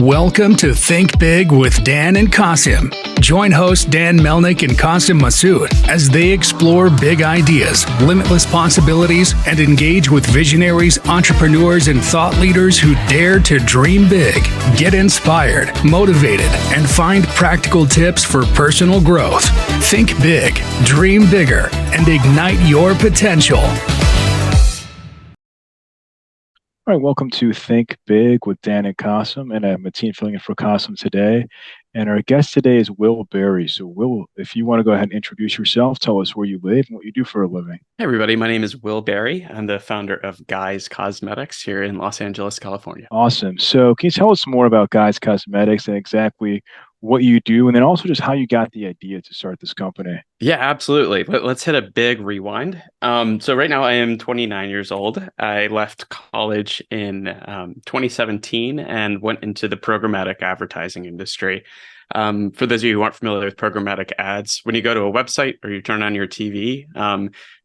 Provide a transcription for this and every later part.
Welcome to Think Big with Dan and Qasim. Join hosts Dan Melnick and Qasim Masood as they explore big ideas, limitless possibilities, and engage with visionaries, entrepreneurs, and thought leaders who dare to dream big, get inspired, motivated, and find practical tips for personal growth. Think big, dream bigger, and ignite your potential. All right, welcome to Think Big with Dan and Qasim, and I'm Mateen filling in for Qasim today. And our guest today is Will Berry. So, Will, if you want to go ahead and introduce yourself, tell us where you live and what you do for a living. Hey, everybody. My name is Will Berry. I'm the founder of Guise Cosmetics here in Los Angeles, California. Awesome. So, can you tell us more about Guise Cosmetics and exactly what you do, and then also just how you got the idea to start this company? Yeah, absolutely. Let's hit a big rewind. So right now I am 29 years old. I left college in 2017 and went into the programmatic advertising industry. For those of you who aren't familiar with programmatic ads, when you go to a website or you turn on your TV,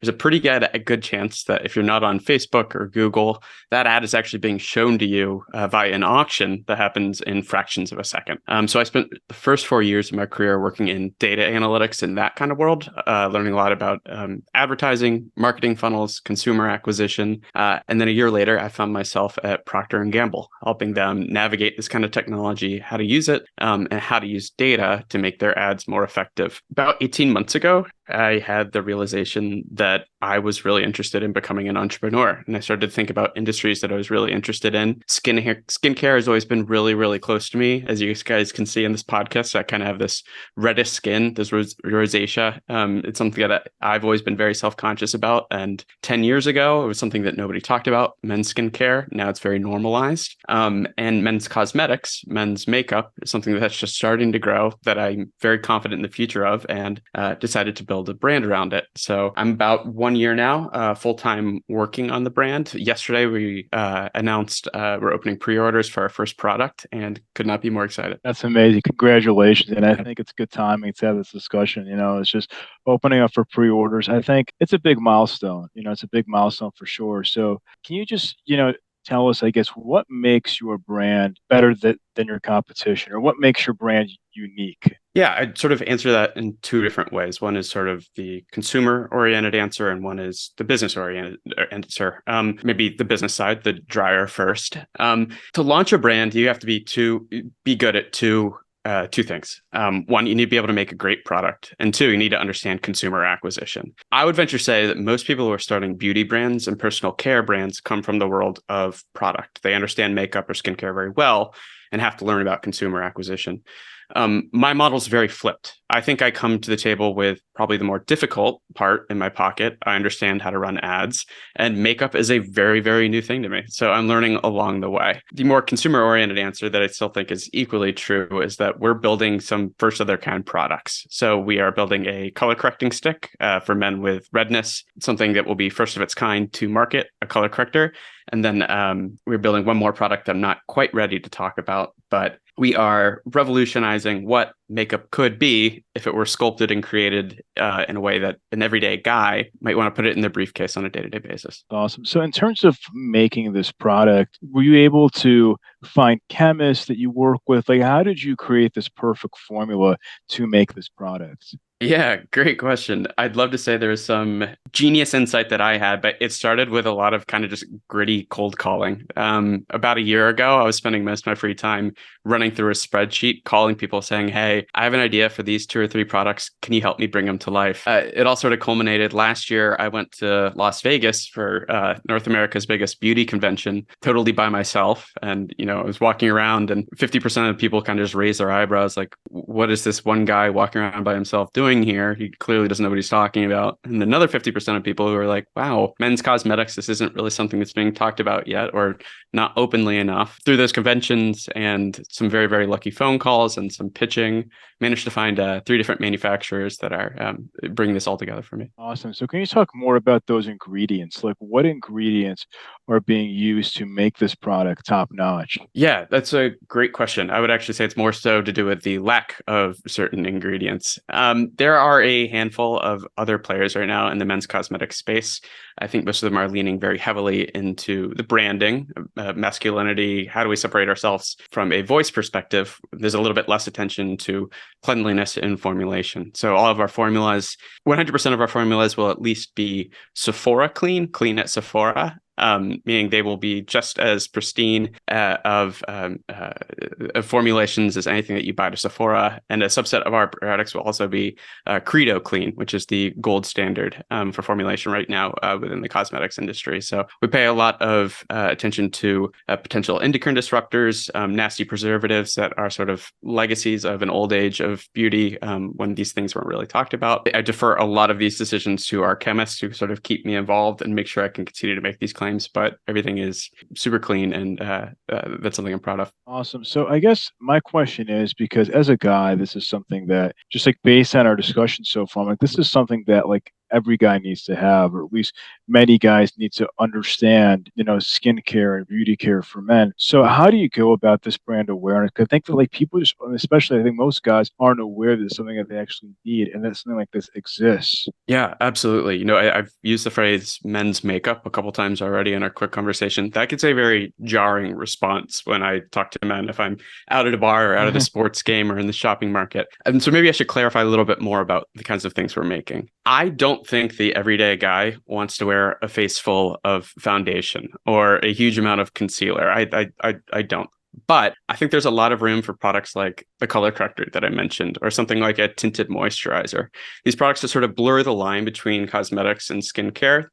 there's a pretty good chance that if you're not on Facebook or Google, that ad is actually being shown to you via an auction that happens in fractions of a second. So I spent the first 4 years of my career working in data analytics in that kind of world, learning a lot about advertising, marketing funnels, consumer acquisition. And then a year later, I found myself at Procter & Gamble, helping them navigate this kind of technology, how to use it, and how to use data to make their ads more effective. About 18 months ago, I had the realization that I was really interested in becoming an entrepreneur. And I started to think about industries that I was really interested in. Skincare has always been really, really close to me. As you guys can see in this podcast, I kind of have this reddish skin, this rosacea. It's something that I've always been very self-conscious about. And 10 years ago, it was something that nobody talked about, men's skincare. Now it's very normalized. And men's cosmetics, men's makeup is something that's just starting to grow that I'm very confident in the future of, and decided to build a brand around it. So I'm about 1 year now, full-time working on the brand. Yesterday, we announced we're opening pre-orders for our first product and could not be more excited. That's amazing. Congratulations. And I think it's good timing to have this discussion. It's just opening up for pre-orders. I think it's a big milestone. It's a big milestone for sure. So can you just, tell us, I guess, what makes your brand better than your competition, or what makes your brand unique? Yeah, I'd sort of answer that in two different ways. One is sort of the consumer-oriented answer, and one is the business-oriented answer. Maybe the business side, the dryer first. To launch a brand, you have to be good at two things. One, you need to be able to make a great product. And two, you need to understand consumer acquisition. I would venture to say that most people who are starting beauty brands and personal care brands come from the world of product. They understand makeup or skincare very well and have to learn about consumer acquisition. My model is very flipped. I think I come to the table with probably the more difficult part in my pocket. I understand how to run ads, and makeup is a very, very new thing to me. So I'm learning along the way. The more consumer-oriented answer that I still think is equally true is that we're building some first of their kind products. So we are building a color correcting stick for men with redness, something that will be first of its kind to market, a color corrector. And then we're building one more product that I'm not quite ready to talk about, but we are revolutionizing what makeup could be if it were sculpted and created in a way that an everyday guy might want to put it in their briefcase on a day-to-day basis. Awesome. So in terms of making this product, were you able to find chemists that you work with? Like, how did you create this perfect formula to make this product? Yeah, great question. I'd love to say there was some genius insight that I had, but it started with a lot of kind of just gritty cold calling. About a year ago, I was spending most of my free time running through a spreadsheet, calling people saying, hey, I have an idea for these 2 or 3 products. Can you help me bring them to life? It all sort of culminated last year. I went to Las Vegas for North America's biggest beauty convention, totally by myself. And, I was walking around and 50% of people kind of just raised their eyebrows, like, what is this one guy walking around by himself doing here? He clearly doesn't know what he's talking about. And another 50% of people who are like, wow, men's cosmetics, this isn't really something that's being talked about yet, or not openly enough. Through those conventions and some very, very lucky phone calls and some pitching, managed to find 3 different manufacturers that are bringing this all together for me. Awesome. So can you talk more about those ingredients? Like, what ingredients are being used to make this product top notch? Yeah, that's a great question. I would actually say it's more so to do with the lack of certain ingredients. There are a handful of other players right now in the men's cosmetics space. I think most of them are leaning very heavily into the branding, masculinity. How do we separate ourselves from a voice perspective? There's a little bit less attention to cleanliness in formulation. So all of our formulas, 100% of our formulas will at least be Sephora clean at Sephora. Meaning they will be just as pristine of formulations as anything that you buy to Sephora. And a subset of our products will also be Credo Clean, which is the gold standard for formulation right now within the cosmetics industry. So we pay a lot of attention to potential endocrine disruptors, nasty preservatives that are sort of legacies of an old age of beauty when these things weren't really talked about. I defer a lot of these decisions to our chemists who sort of keep me involved and make sure I can continue to make these claims, but everything is super clean, and that's something I'm proud of. Awesome. So I guess my question is, because as a guy, this is something that just like based on our discussion so far, like this is something that like every guy needs to have, or at least many guys need to understand, skincare and beauty care for men. So how do you go about this brand awareness? 'Cause I think that like people just, especially I think most guys aren't aware that it's something that they actually need and that something like this exists. Yeah, absolutely. I've used the phrase men's makeup a couple times already in our quick conversation. That gets a very jarring response when I talk to men if I'm out at a bar or out at a sports game or in the shopping market. And so maybe I should clarify a little bit more about the kinds of things we're making. I don't think the everyday guy wants to wear a face full of foundation or a huge amount of concealer. I don't. But I think there's a lot of room for products like the color corrector that I mentioned, or something like a tinted moisturizer. These products that sort of blur the line between cosmetics and skincare,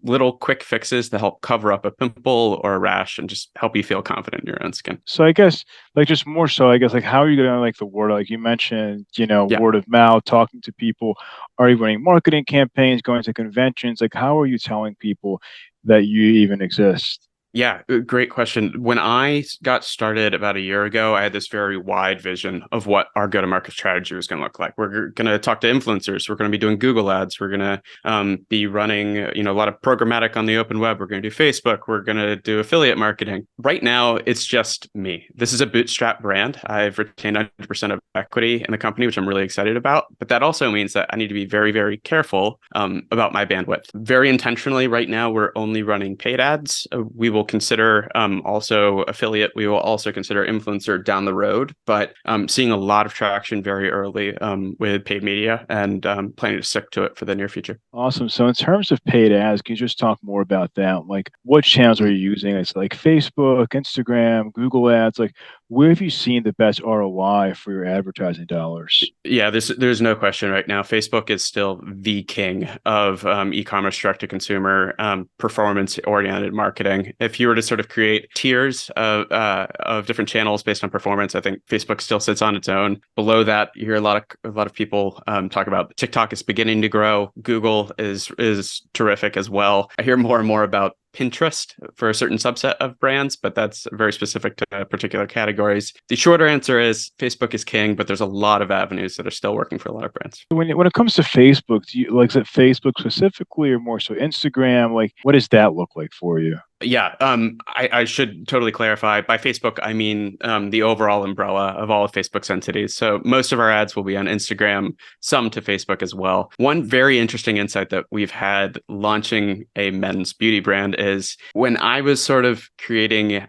little quick fixes that help cover up a pimple or a rash and just help you feel confident in your own skin. So I guess like just more so, I guess like how are you gonna like the word, like you mentioned, Yeah. word of mouth, talking to people, are you running marketing campaigns, going to conventions? Like how are you telling people that you even exist? Yeah, great question. When I got started about a year ago, I had this very wide vision of what our go-to-market strategy was going to look like. We're going to talk to influencers. We're going to be doing Google ads. We're going to be running, a lot of programmatic on the open web. We're going to do Facebook. We're going to do affiliate marketing. Right now, it's just me. This is a bootstrap brand. I've retained 100% of equity in the company, which I'm really excited about. But that also means that I need to be very, very careful about my bandwidth. Very intentionally, right now, we're only running paid ads. We will consider also affiliate. We will also consider influencer down the road, but seeing a lot of traction very early with paid media and planning to stick to it for the near future. Awesome. So in terms of paid ads, can you just talk more about that? Like what channels are you using? It's like Facebook, Instagram, Google ads. Like where have you seen the best ROI for your advertising dollars? Yeah, there's no question right now. Facebook is still the king of e-commerce direct-to-consumer performance-oriented marketing. If you were to sort of create tiers of different channels based on performance, I think Facebook still sits on its own. Below that, you hear a lot of people talk about TikTok is beginning to grow. Google is terrific as well. I hear more and more about Pinterest for a certain subset of brands, but that's very specific to particular categories. The shorter answer is Facebook is king, but there's a lot of avenues that are still working for a lot of brands. When it comes to Facebook, do you like is it Facebook specifically or more so Instagram? Like what does that look like for you? Yeah, I should totally clarify. By Facebook, I mean the overall umbrella of all of Facebook's entities. So most of our ads will be on Instagram, some to Facebook as well. One very interesting insight that we've had launching a men's beauty brand is when I was sort of creating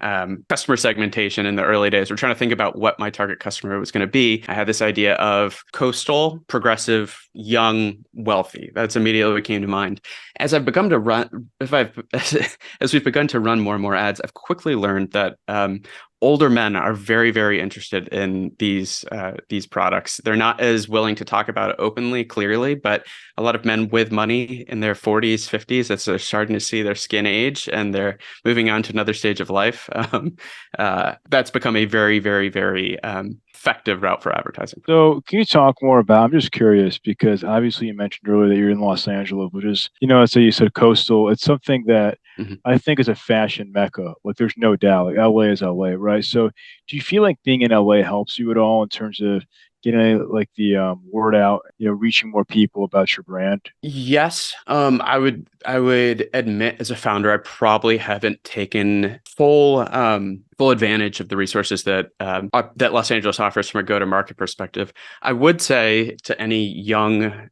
customer segmentation in the early days, we're trying to think about what my target customer was going to be. I had this idea of coastal, progressive, young, wealthy. That's immediately what came to mind. As I've begun to run, as we've begun to run more and more ads, I've quickly learned that older men are very, very interested in these products. They're not as willing to talk about it openly, clearly, but a lot of men with money in their 40s, 50s, as they're starting to see their skin age and they're moving on to another stage of life, that's become a very, very, very effective route for advertising. So can you talk more about, I'm just curious because obviously you mentioned earlier that you're in Los Angeles, which is, let's say you said coastal. It's something that I think is a fashion mecca. Like there's no doubt, like LA is LA, right? So do you feel like being in LA helps you at all in terms of getting like the word out, reaching more people about your brand? Yes, I would admit as a founder, I probably haven't taken full advantage of the resources that Los Angeles offers from a go-to-market perspective. I would say to any young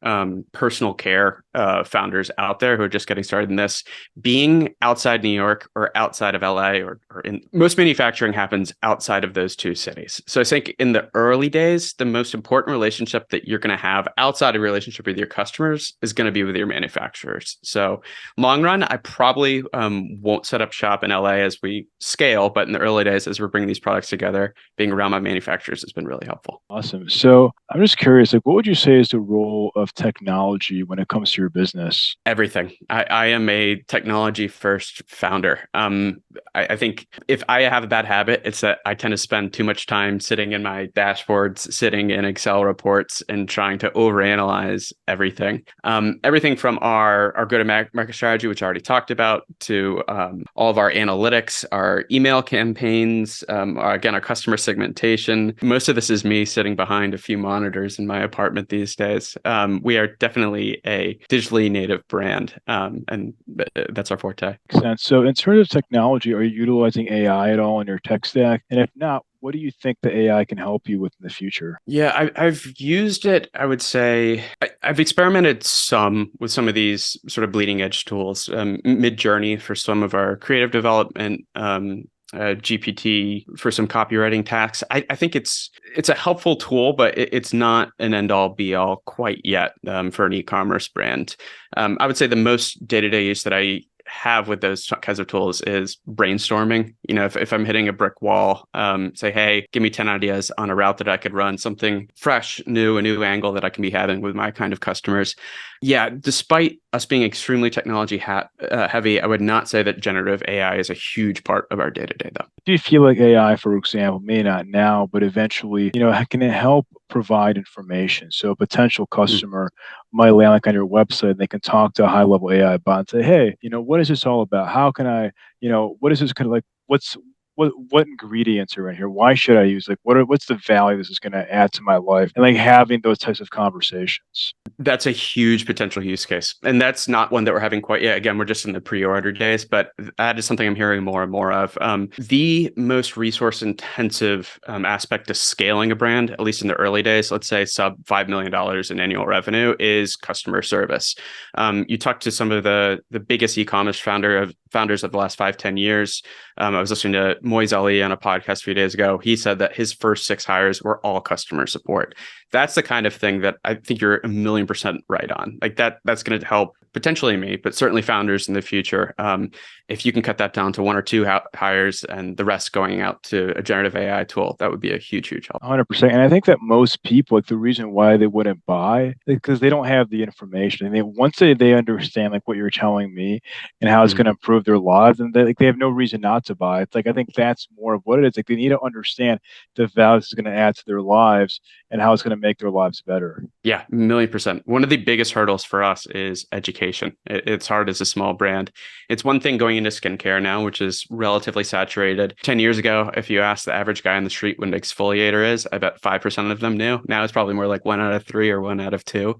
personal care founders out there who are just getting started in this, being outside New York or outside of LA or in most manufacturing happens outside of those two cities. So I think in the early days, the most important relationship that you're going to have outside of a relationship with your customers is going to be with your manufacturers. So long run, I probably won't set up shop in LA as we scale, but in the early days, as we're bringing these products together, being around my manufacturers has been really helpful. Awesome. So I'm just curious, like, what would you say is the role of technology when it comes to your business? Everything. I am a technology first founder. I think if I have a bad habit, it's that I tend to spend too much time sitting in my dashboards, sitting in Excel reports, and trying to overanalyze everything. Everything from our go-to-market strategy, which I already talked about, to all of our analytics, our email campaigns, again, our customer segmentation. Most of this is me sitting behind a few monitors in my apartment these days. We are definitely a digitally native brand, and that's our forte. Makes sense. So in terms of technology, are you utilizing AI at all in your tech stack? And if not, what do you think the AI can help you with in the future? Yeah, I've used it. I would say I've experimented some with some of these sort of bleeding edge tools, Mid-Journey for some of our creative development, GPT for some copywriting tasks. I think it's a helpful tool, but it's not an end all be all quite yet for an e-commerce brand. I would say the most day-to-day use that I have with those kinds of tools is brainstorming. If I'm hitting a brick wall, say, hey, give me 10 ideas on a route that I could run, something fresh, new, a new angle that I can be having with my kind of customers. Yeah, despite us being extremely technology heavy, I would not say that generative AI is a huge part of our day-to-day, though. Do you feel like AI, for example, may not now, but eventually, can it help provide information? So a potential customer might land like on your website and they can talk to a high level AI bot and say, hey, what is this all about? How can I, what is this kind of like, what ingredients are in here? Why should I use, like, what's the value this is going to add to my life? And like having those types of conversations. That's a huge potential use case. And that's not one that we're having quite yet. Again, we're just in the pre-order days, but that is something I'm hearing more and more of. The most resource intensive aspect of scaling a brand, at least in the early days, let's say sub $5 million in annual revenue, is customer service. You talk to some of the biggest e-commerce founders of the last 5-10 years. I was listening to Moise Ali on a podcast a few days ago. He said that his first 6 hires were all customer support. That's the kind of thing that I think you're 1,000,000% right on. Like that's going to help potentially me, but certainly founders in the future. If you can cut that down to 1 or 2 hires and the rest going out to a generative AI tool, that would be a huge, huge help. 100%. And I think that most people, like the reason why they wouldn't buy, because they don't have the information. And once they understand like what you're telling me and how it's going to improve their lives, and they have no reason not to buy. It's like, I think that's more of what it is. Like they need to understand the value it's going to add to their lives and how it's going to make their lives better. Yeah, 1,000,000%. One of the biggest hurdles for us is education. It's hard as a small brand. It's one thing going into skincare now, which is relatively saturated. 10 years ago, if you asked the average guy on the street what an exfoliator is, I bet 5% of them knew. Now it's probably more like 1 out of 3 or 1 out of 2.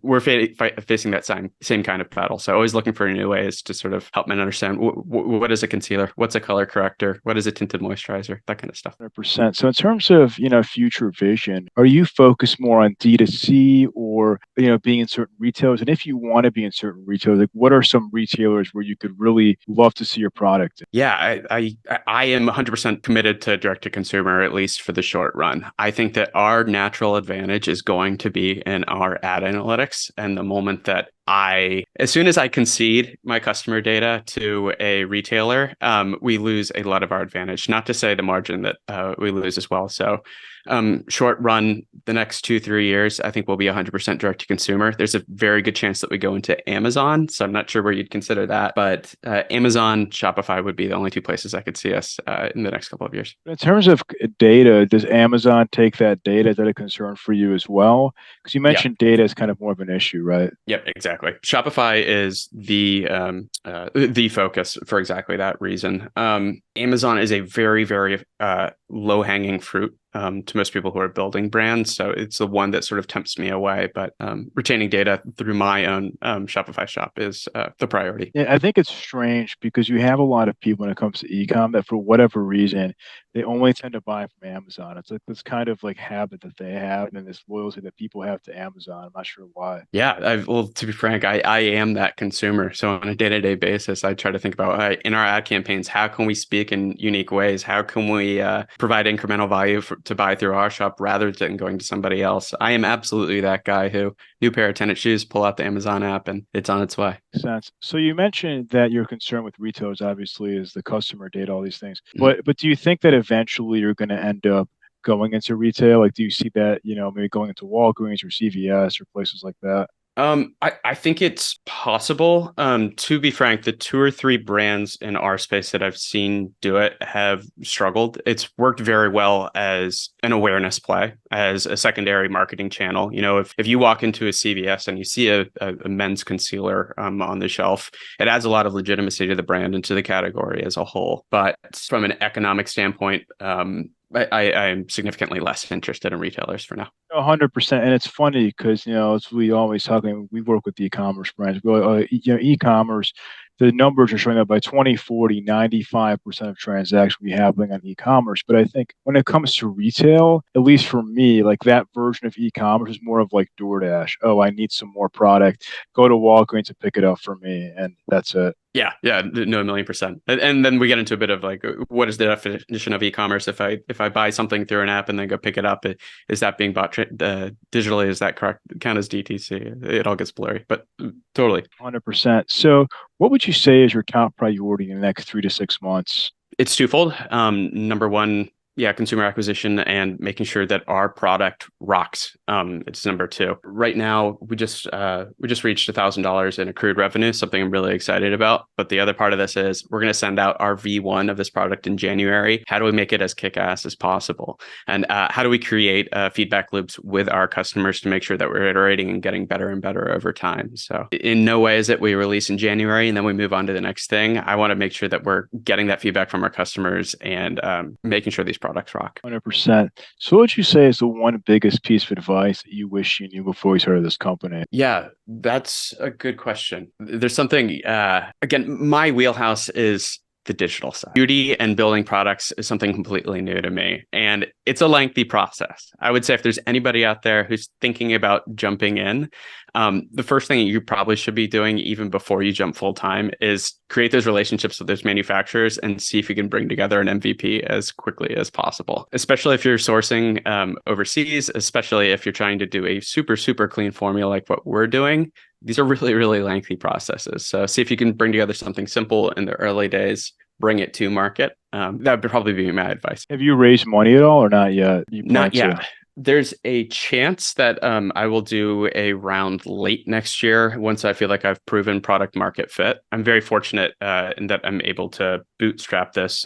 We're facing that same kind of battle. So always looking for new ways to sort of help men understand what is a concealer, what's a color corrector, what is a tinted moisturizer, that kind of stuff. 100%. So in terms of, future vision, are you focused more on D2C or, being in certain retailers? And if you want to be in certain retailers, like what are some retailers where you could really love to see your product? Yeah, I am 100% committed to direct to consumer, at least for the short run. I think that our natural advantage is going to be in our ad analytics. And the moment that as soon as I concede my customer data to a retailer, we lose a lot of our advantage, not to say the margin that we lose as well. So short run, the next 2-3 years, I think we'll be 100% direct to consumer. There's a very good chance that we go into Amazon. So I'm not sure where you'd consider that, but Amazon, Shopify would be the only 2 places I could see us in the next couple of years. In terms of data, does Amazon take that data? Is that a concern for you as well? Because you mentioned data is kind of more of an issue, right? Yep, exactly. Shopify is the focus for exactly that reason. Amazon is a very, very low-hanging fruit to most people who are building brands. So it's the one that sort of tempts me away. But retaining data through my own Shopify shop is the priority. Yeah, I think it's strange because you have a lot of people when it comes to e-com that for whatever reason, they only tend to buy from Amazon. It's like this kind of like habit that they have and this loyalty that people have to Amazon. I'm not sure why. Yeah, well, to be frank, I am that consumer. So on a day-to-day basis, I try to think about in our ad campaigns, how can we speak in unique ways? How can we provide incremental value to buy through our shop rather than going to somebody else? I am absolutely that guy who new pair of tennis shoes, pull out the Amazon app, and it's on its way. Makes sense. So you mentioned that your concern with retailers obviously is the customer data, all these things. But do you think that eventually you're going to end up going into retail? Like, do you see that, maybe going into Walgreens or CVS or places like that? I think it's possible. To be frank, the 2 or 3 brands in our space that I've seen do it have struggled. It's worked very well as an awareness play, as a secondary marketing channel. If you walk into a CVS and you see a men's concealer on the shelf, it adds a lot of legitimacy to the brand and to the category as a whole. But from an economic standpoint, I am significantly less interested in retailers for now. 100%. And it's funny because, as we always talk, we work with e-commerce brands. E-commerce, the numbers are showing that by 2040, 95% of transactions will be happening on e-commerce. But I think when it comes to retail, at least for me, like that version of e-commerce is more of like DoorDash. Oh, I need some more product. Go to Walgreens to pick it up for me. And that's it. Yeah, no, 1,000,000%. And then we get into a bit of like, what is the definition of e-commerce? If I buy something through an app and then go pick it up, is that being bought digitally? Is that correct? Count as DTC? It all gets blurry, but totally. 100%. So what would you say is your top priority in the next 3 to 6 months? It's twofold. Number one, consumer acquisition and making sure that our product rocks. It's number 2. Right now, we just reached $1,000 in accrued revenue, something I'm really excited about. But the other part of this is we're going to send out our V1 of this product in January. How do we make it as kick-ass as possible? And how do we create feedback loops with our customers to make sure that we're iterating and getting better and better over time? So in no way is it we release in January and then we move on to the next thing. I want to make sure that we're getting that feedback from our customers and making sure these products rock. 100%. So what would you say is the one biggest piece of advice that you wish you knew before you started this company? Yeah, that's a good question. There's something, again, my wheelhouse is the digital side. Beauty and building products is something completely new to me. And it's a lengthy process. I would say if there's anybody out there who's thinking about jumping in, the first thing you probably should be doing even before you jump full time is create those relationships with those manufacturers and see if you can bring together an MVP as quickly as possible, especially if you're sourcing overseas, especially if you're trying to do a super, super clean formula like what we're doing. These are really, really lengthy processes. So see if you can bring together something simple in the early days, bring it to market. That would probably be my advice. Have you raised money at all or not yet? Not yet. There's a chance that I will do a round late next year once I feel like I've proven product market fit. I'm very fortunate in that I'm able to bootstrap this.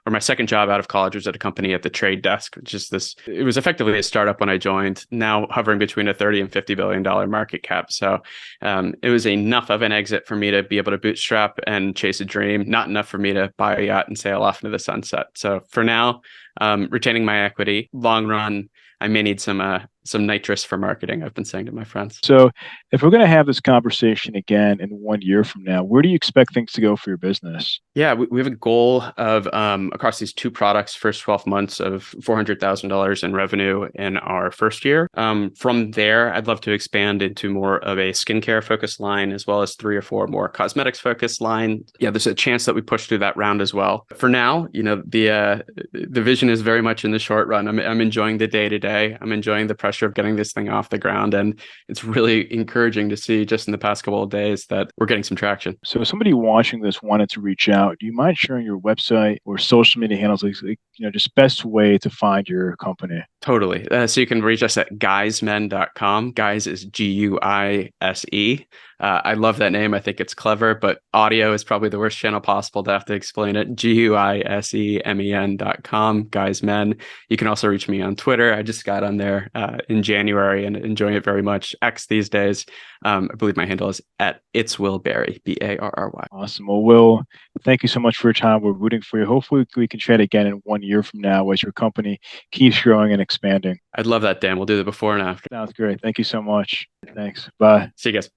My second job out of college was at a company at the trade desk, which is it was effectively a startup when I joined, now hovering between a $30 and $50 billion market cap. So it was enough of an exit for me to be able to bootstrap and chase a dream, not enough for me to buy a yacht and sail off into the sunset. So for now, retaining my equity. Long run, I may need some nitrous for marketing, I've been saying to my friends. So if we're going to have this conversation again in 1 year from now, where do you expect things to go for your business? Yeah, we have a goal of across these 2 products, first 12 months of $400,000 in revenue in our first year. From there, I'd love to expand into more of a skincare focused line, as well as 3 or 4 more cosmetics focused line. Yeah, there's a chance that we push through that round as well. For now, the vision is very much in the short run. I'm enjoying the day to day. I'm enjoying the pressure of getting this thing off the ground. And it's really encouraging to see just in the past couple of days that we're getting some traction. So if somebody watching this wanted to reach out, do you mind sharing your website or social media handles, just best way to find your company? Totally. So you can reach us at guismen.com. Guise is Guise. I love that name. I think it's clever, but audio is probably the worst channel possible to have to explain it. GUISEMEN.com, Guys Men. You can also reach me on Twitter. I just got on there in January and enjoying it very much. X these days. I believe my handle is at It's Will Barry, BARRY. Awesome. Well, Will, thank you so much for your time. We're rooting for you. Hopefully, we can chat again in 1 year from now as your company keeps growing and expanding. I'd love that, Dan. We'll do the before and after. Sounds great. Thank you so much. Thanks. Bye. See you guys.